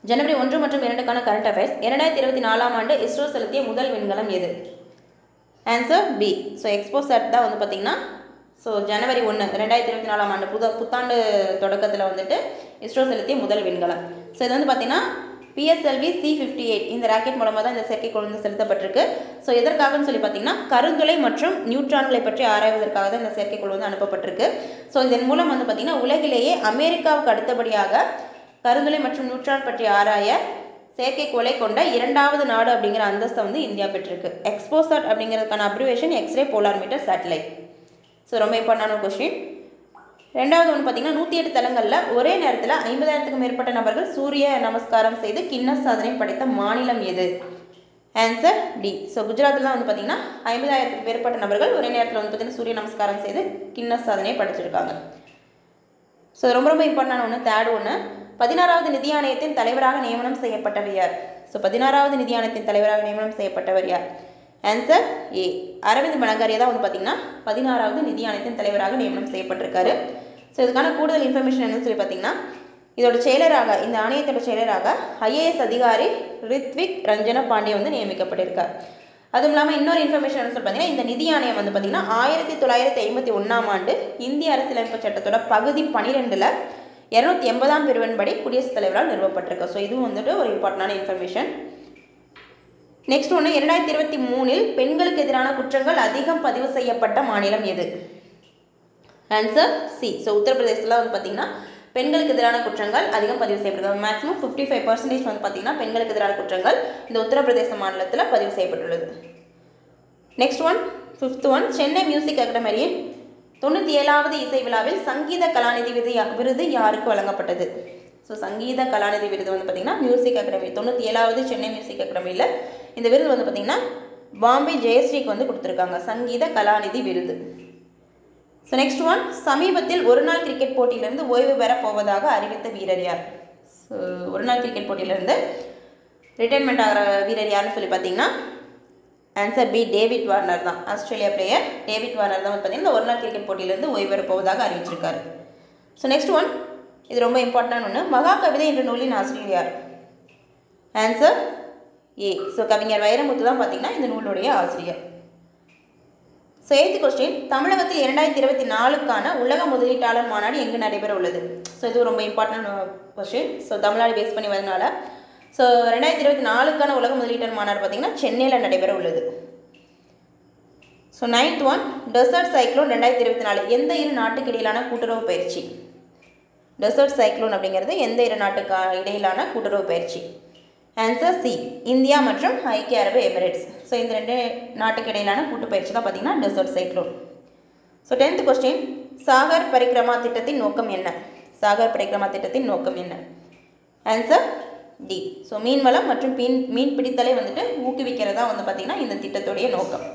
ஜனவரி 1 மற்றும் 2க்கான current affairs. 2024ஆம் ஆண்டு இஸ்ரோ செலுத்திய முதல் விண்கலம் எது? Answer B. ஸோ எக்ஸ்போசாட் தான் வந்து பார்த்திங்கன்னா ஜனவரி 1 2024ஆம் ஆண்டு புத்தாண்டு தொடக்கத்தில் வந்துட்டு இஸ்ரோ செலுத்திய முதல் விண்கலம். ஸோ இது வந்து பார்த்திங்கன்னா PSLV C58 இந்த ராக்கெட் மூலமாக தான் இந்த செயற்கைக்கோள் வந்து செலுத்தப்பட்டிருக்கு. ஸோ எதற்காகன்னு சொல்லி பார்த்தீங்கன்னா கருந்துளை மற்றும் நியூட்ரான்களை பற்றி ஆராய்வதற்காக தான் இந்த செயற்கைக்கோள் வந்து அனுப்பப்பட்டிருக்கு. ஸோ இதன் மூலம் வந்து பார்த்திங்கன்னா உலகிலேயே அமெரிக்காவுக்கு அடுத்தபடியாக கருந்துளை மற்றும் நியூட்ரான் பற்றி ஆராய செயற்கைக்கோளை கொண்ட 2வது நாடு அப்படிங்கிற அந்தஸ்தை வந்து இந்தியா பெற்றிருக்கு. எக்ஸ்போசாட் அப்படிங்கிறதுக்கான abbreviation X-ray polar meter satellite. So ரொம்ப இம்பார்ட்டன்டான கொஸ்டின். ரெண்டாவது ஒன்று பார்த்தீங்கன்னா 108 தலங்களில் ஒரே நேரத்தில் 50,000க்கும் மேற்பட்ட நபர்கள் சூரிய நமஸ்காரம் செய்து கின்னஸ் சாதனை படைத்த மாநிலம் எது? Answer D. ஸோ குஜராத்தில் தான் வந்து பார்த்திங்கன்னா 50,000க்கும் மேற்பட்ட நபர்கள் ஒரே நேரத்தில் வந்து பார்த்திங்கன்னா சூரிய நமஸ்காரம் செய்து கின்னஸ் சாதனை படைச்சிருக்காங்க. ஸோ ரொம்ப இம்பார்ட்டன்டான ஒன்று. தேர்ட் ஒன்று 16வது நிதி ஆணையத்தின் தலைவராக நியமனம் செய்யப்பட்டவர் யார்? ஸோ 16வது நிதி ஆணையத்தின் தலைவராக நியமனம் செய்யப்பட்டவர் யார்? Answer A. அரவிந்த் பனகாரியா தான் வந்து பார்த்திங்கன்னா 16வது நிதி ஆணையத்தின் தலைவராக நியமனம் செய்யப்பட்டிருக்காரு. ஸோ இதுக்கான கூடுதல் இன்ஃபர்மேஷன் என்னன்னு சொல்லி பார்த்தீங்கன்னா இதோட செயலராக இந்த ஆணையத்தோட செயலராக IAS அதிகாரி ரித்விக் ரஞ்சன பாண்டே வந்து நியமிக்கப்பட்டிருக்கார். அதுவும் இல்லாமல் இன்னொரு இன்ஃபர்மேஷன் என்ன சொல்லி பார்த்தீங்கன்னா இந்த நிதி ஆணையம் வந்து பார்த்திங்கன்னா 1951ஆம் ஆண்டு இந்திய அரசியலமைப்பு சட்டத்தோட பகுதி 12ல் 280ஆம் பிரிவின்படி குடியரசுத் தலைவரால் நிறுவப்பட்டிருக்கு. ஸோ இதுவும் வந்துட்டு ஒரு இம்பார்ட்டன்டான இன்ஃபர்மேஷன். நெக்ஸ்ட் ஒன்று 2023இல் பெண்களுக்கு எதிரான குற்றங்கள் அதிகம் பதிவு செய்யப்பட்ட மாநிலம் எது? Answer C. ஸோ உத்தரப்பிரதேசத்தில் வந்து பார்த்திங்கன்னா பெண்களுக்கு எதிரான குற்றங்கள் அதிகம் பதிவு செய்யப்பட்டிருக்கு. மேக்ஸிமம் 55% வந்து பார்த்திங்கன்னா பெண்களுக்கு எதிரான குற்றங்கள் இந்த உத்தரப்பிரதேச மாநிலத்தில் பதிவு செய்யப்பட்டுள்ளது. Next one 5th one Chennai music அகாடமியின் 97வது இசை விழாவில் சங்கீத கலாநிதி விருது யாருக்கு வழங்கப்பட்டது? ஸோ சங்கீத கலாநிதி விருது வந்து பார்த்திங்கன்னா மியூசிக் அகாடமி 97வது சென்னை மியூசிக் அகாடமியில் இந்த விருது வந்து பார்த்திங்கன்னா பாம்பே ஜெயஸ்ரீக்கு வந்து கொடுத்துருக்காங்க சங்கீத கலாநிதி விருது. ஸோ நெக்ஸ்ட் ஒன் சமீபத்தில் ஒருநாள் கிரிக்கெட் போட்டியிலிருந்து ஓய்வு பெற போவதாக அறிவித்த வீரர் யார்? ஸோ ஒருநாள் கிரிக்கெட் போட்டியிலிருந்து ரிட்டைர்மெண்ட் ஆகிற வீரர் யாருன்னு சொல்லி பார்த்தீங்கன்னா ஆன்சர் பி. டேவிட் வார்னர் தான். ஆஸ்திரேலியா பிளேயர் டேவிட் வார்னர் தான் வந்து பார்த்திங்கன்னா இந்த ஒருநாள் கிரிக்கெட் போட்டியிலிருந்து ஓய்வு பெற போவதாக அறிவிச்சிருக்காரு. ஸோ நெக்ஸ்ட் ஒன் இது ரொம்ப இம்பார்ட்டன்டான ஒன்று. மகாகவிதை என்ற நூலின் ஆசிரியர் யார்? Answer A. ஸோ கவிஞர் வைரமுத்து தான் பார்த்திங்கன்னா இந்த நூலுடைய ஆசிரியர். ஸோ 8th கொஸ்டின் தமிழகத்தில் 2024க்கான உலக முதலீட்டாளர் மாநாடு எங்கு நடைபெற உள்ளது? ஸோ இது ரொம்ப important question. So Tamil Nadu base பண்ணி வரதுனால ஸோ 2024க்கான உலக முதலீட்டாளர் மாநாடு பார்த்திங்கன்னா சென்னையில் நடைபெற உள்ளது. So 9th one dessert cyclone 2024 எந்த இரு நாட்டுக்கு இடையிலான கூட்டுறவு பயிற்சி? டெசர்ட் சைக்ளோன் அப்படிங்கிறது எந்த இரு நாட்டுக்கு இடையிலான கூட்டுறவு பயிற்சி? Answer C. இந்தியா மற்றும் ஐக்கிய அரபு எமிரேட்ஸ். ஸோ இந்த 2 நாட்டுக்கு இடையிலான கூட்டு பயிற்சி தான் பார்த்திங்கன்னா desert cyclone. So 10th question Sagar Parikrama திட்டத்தின் நோக்கம் என்ன? சாகர் பரிக்ரமா திட்டத்தின் நோக்கம் என்ன? Answer D. ஸோ மீன்வளம் மற்றும் மீன் பிடித்தலை வந்துட்டு ஊக்குவிக்கிறதா வந்து பார்த்திங்கன்னா இந்த திட்டத்துடைய நோக்கம்.